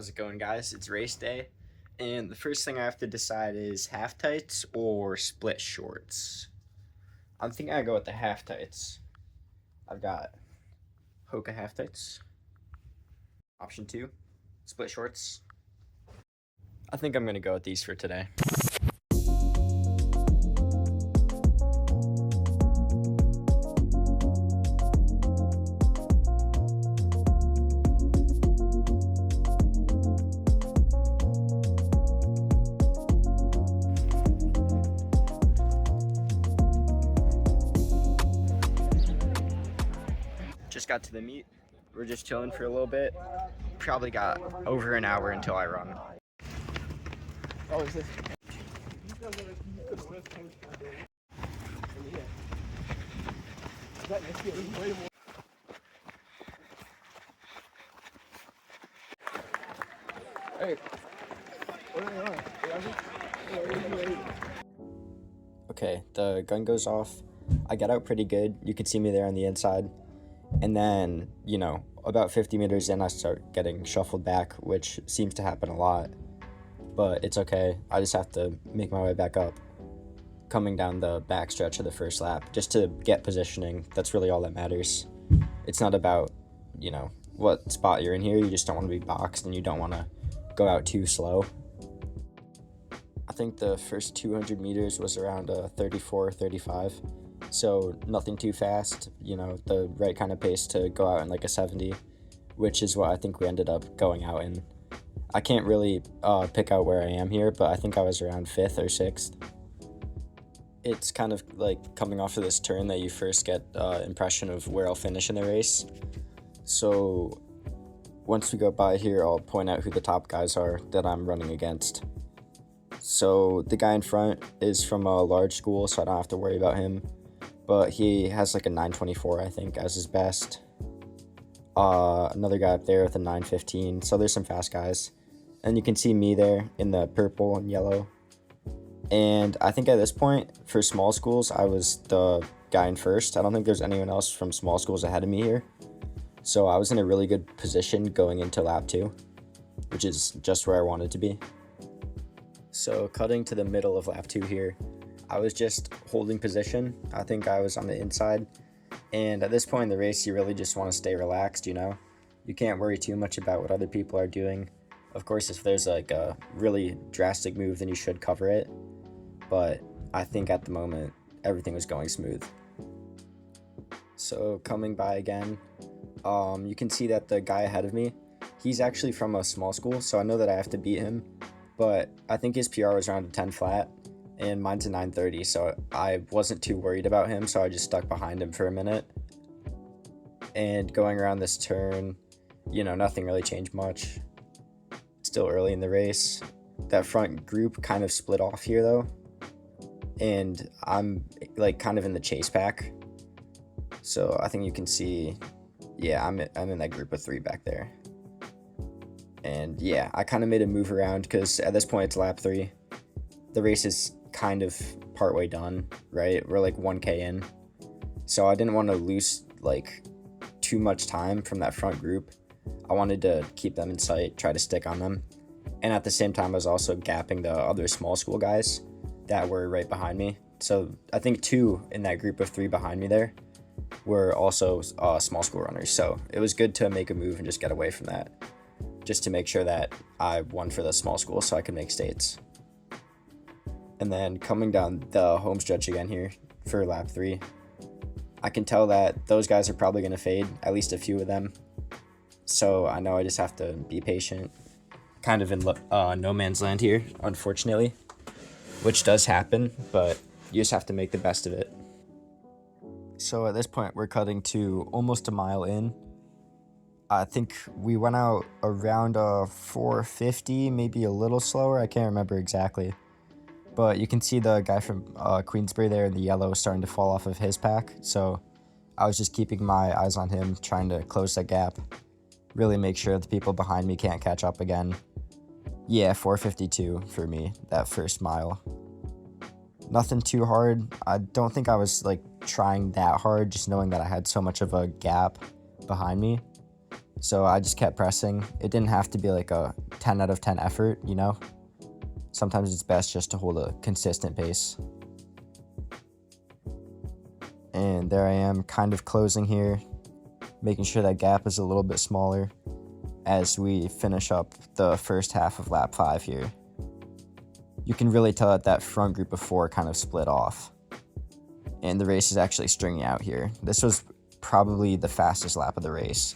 How's it going, guys? It's race day, and the first thing I have to decide is half tights or split shorts. I'm thinking I go with the half tights. I've got Hoka half tights. Option two, split shorts. I think I'm gonna go with these for today. Just got to the meet. We're just chilling for a little bit. Probably got over an hour until I run. Oh, is this? Hey. Okay, the gun goes off. I got out pretty good. You can see me there on the inside. And then, about 50 meters in, I start getting shuffled back, which seems to happen a lot. But it's okay. I just have to make my way back up, coming down the back stretch of the first lap, just to get positioning. That's really all that matters. It's not about, what spot you're in here. You just don't want to be boxed, and you don't want to go out too slow. I think the first 200 meters was around 34, 35. So nothing too fast, the right kind of pace to go out in like a 70, which is what I think we ended up going out in. I can't really pick out where I am here, but I think I was around 5th or 6th. It's kind of like coming off of this turn that you first get impression of where I'll finish in the race. So once we go by here, I'll point out who the top guys are that I'm running against. So the guy in front is from a large school, so I don't have to worry about him. But he has like a 924, I think, as his best. Another guy up there with a 915. So there's some fast guys. And you can see me there in the purple and yellow. And I think at this point, for small schools, I was the guy in first. I don't think there's anyone else from small schools ahead of me here. So I was in a really good position going into lap 2, which is just where I wanted to be. So cutting to the middle of lap 2 here, I was just holding position. I think I was on the inside. And at this point in the race, you really just want to stay relaxed, You can't worry too much about what other people are doing. Of course, if there's like a really drastic move, then you should cover it. But I think at the moment, everything was going smooth. So coming by again, you can see that the guy ahead of me, he's actually from a small school, so I know that I have to beat him. But I think his PR was around a 10 flat. And mine's a 930, so I wasn't too worried about him, so I just stuck behind him for a minute. And going around this turn, nothing really changed much. Still early in the race. That front group kind of split off here, though. And I'm, kind of in the chase pack. So I think you can see, I'm in that group of 3 back there. And, I kind of made a move around, because at this point, it's lap 3. The race is kind of partway done, right? We're like 1K in. So I didn't want to lose too much time from that front group. I wanted to keep them in sight, try to stick on them. And at the same time, I was also gapping the other small school guys that were right behind me. So I think 2 in that group of 3 behind me there were also small school runners. So it was good to make a move and just get away from that, just to make sure that I won for the small school so I could make states. And then coming down the home stretch again here for lap 3, I can tell that those guys are probably going to fade, at least a few of them. So I know I just have to be patient. Kind of in no man's land here, unfortunately, which does happen, but you just have to make the best of it. So at this point, we're cutting to almost a mile in. I think we went out around 450, maybe a little slower. I can't remember exactly. But you can see the guy from Queensbury there in the yellow starting to fall off of his pack. So I was just keeping my eyes on him, trying to close that gap. Really make sure the people behind me can't catch up again. 452 for me, that first mile. Nothing too hard. I don't think I was trying that hard, just knowing that I had so much of a gap behind me. So I just kept pressing. It didn't have to be like a 10 out of 10 effort, you know? Sometimes it's best just to hold a consistent pace. And there I am, kind of closing here, making sure that gap is a little bit smaller as we finish up the first half of lap 5 here. You can really tell that that front group of 4 kind of split off. And the race is actually stringing out here. This was probably the fastest lap of the race.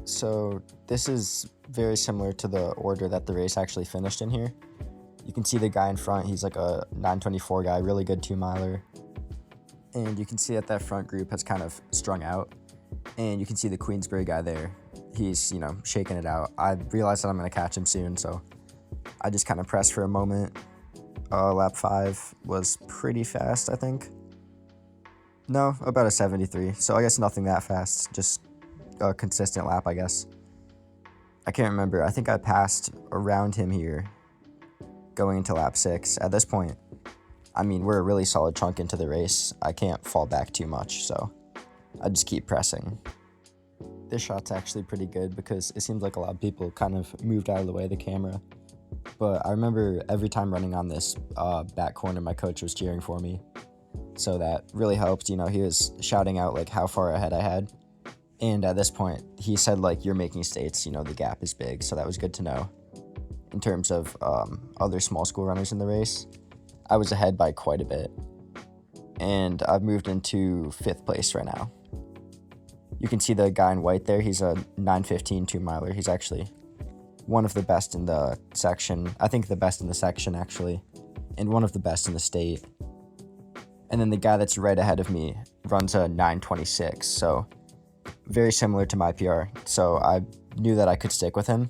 So this is very similar to the order that the race actually finished in here. You can see the guy in front, he's like a 924 guy, really good 2-miler. And you can see that that front group has kind of strung out. And you can see the Queensbury guy there. He's, you know, shaking it out. I realized that I'm going to catch him soon, so I just kind of pressed for a moment. Lap 5 was pretty fast, I think. No, about a 73. So I guess nothing that fast, just a consistent lap, I guess. I can't remember. I think I passed around him here going into lap 6. At this point, I mean, we're a really solid chunk into the race. I can't fall back too much, so I just keep pressing. This shot's actually pretty good because it seems like a lot of people kind of moved out of the way of the camera. But I remember every time running on this back corner, my coach was cheering for me. So that really helped. You know, he was shouting out like how far ahead I had. And at this point, he said like, you're making states, you know, the gap is big. So that was good to know. In terms of other small school runners in the race, I was ahead by quite a bit. And I've moved into 5th place right now. You can see the guy in white there. He's a 915 2-miler. He's actually one of the best in the section. I think the best in the section, actually. And one of the best in the state. And then the guy that's right ahead of me runs a 926. So very similar to my PR. So I knew that I could stick with him,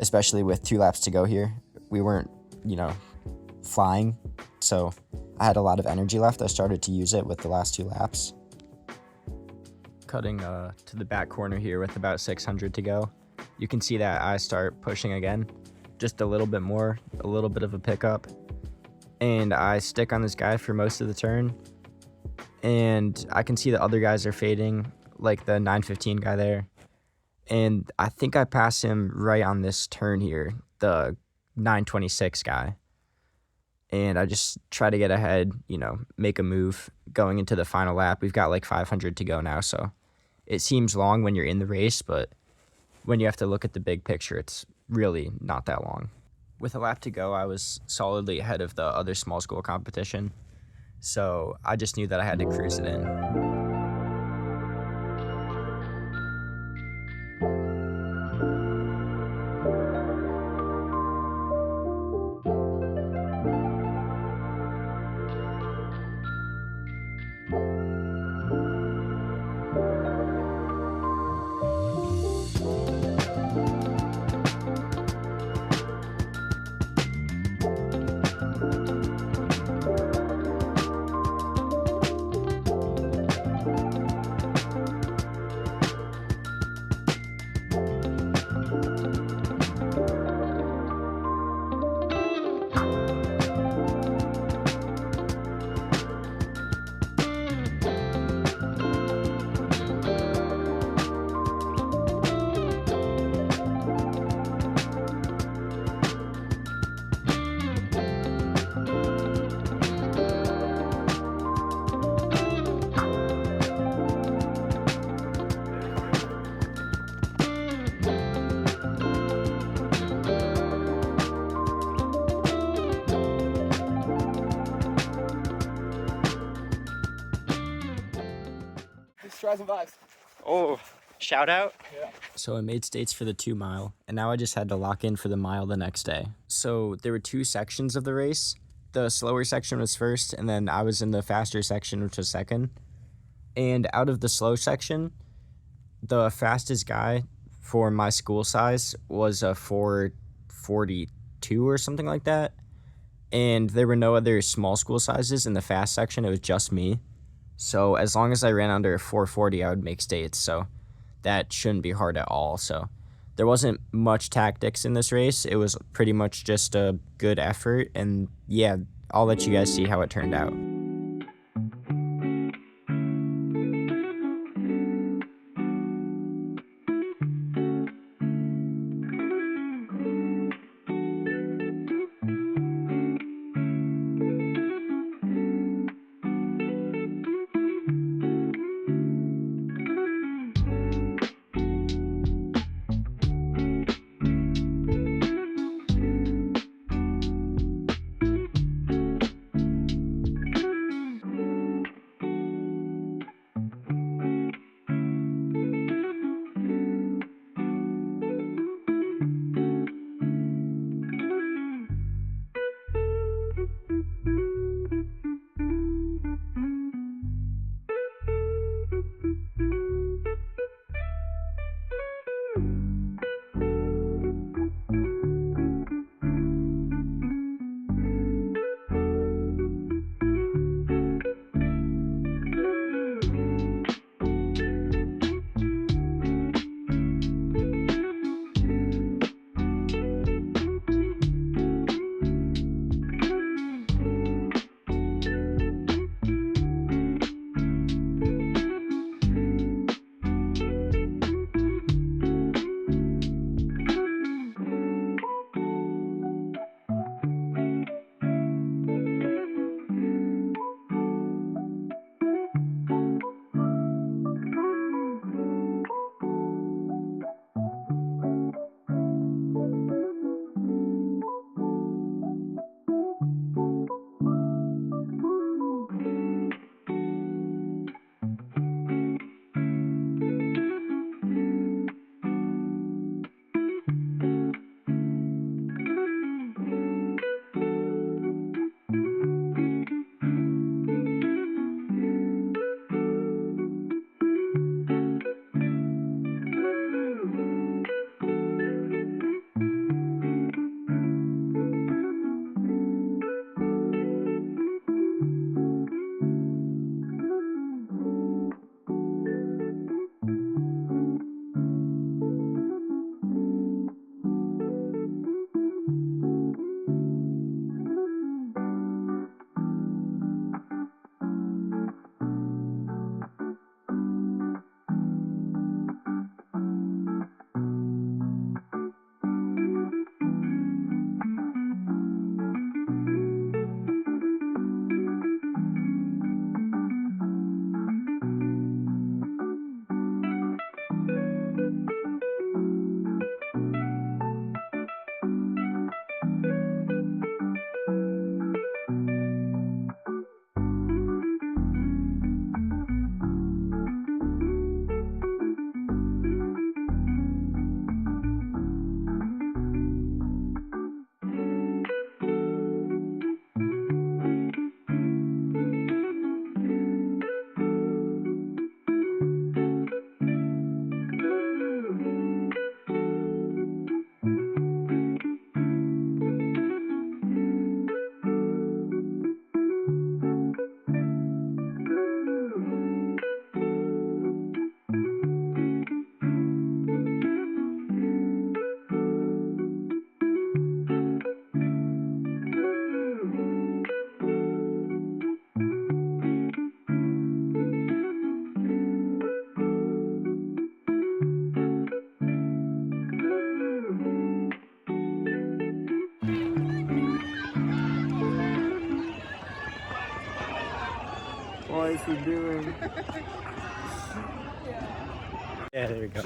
especially with 2 laps to go here. We weren't, you know, flying. So I had a lot of energy left. I started to use it with the last 2 laps. Cutting to the back corner here with about 600 to go. You can see that I start pushing again, just a little bit more, a little bit of a pickup. And I stick on this guy for most of the turn. And I can see the other guys are fading, like the 915 guy there. And I think I pass him right on this turn here, the 926 guy. And I just try to get ahead, you know, make a move going into the final lap. We've got like 500 to go now, so it seems long when you're in the race, but when you have to look at the big picture, it's really not that long. With a lap to go, I was solidly ahead of the other small school competition, so I just knew that I had to cruise it in. Strides and vibes. Oh, shout out? Yeah. So I made states for the 2-mile, and now I just had to lock in for the mile the next day. So there were 2 sections of the race. The slower section was first, and then I was in the faster section, which was second. And out of the slow section, the fastest guy for my school size was a 4:42 or something like that. And there were no other small school sizes in the fast section. It was just me. So as long as I ran under 4:40, I would make states. So that shouldn't be hard at all. So there wasn't much tactics in this race. It was pretty much just a good effort. And yeah, I'll let you guys see how it turned out. guys for doing. Yeah, there we go.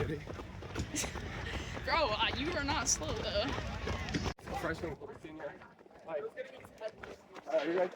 Bro, you are not slow though. Freshman, senior. Like, you guys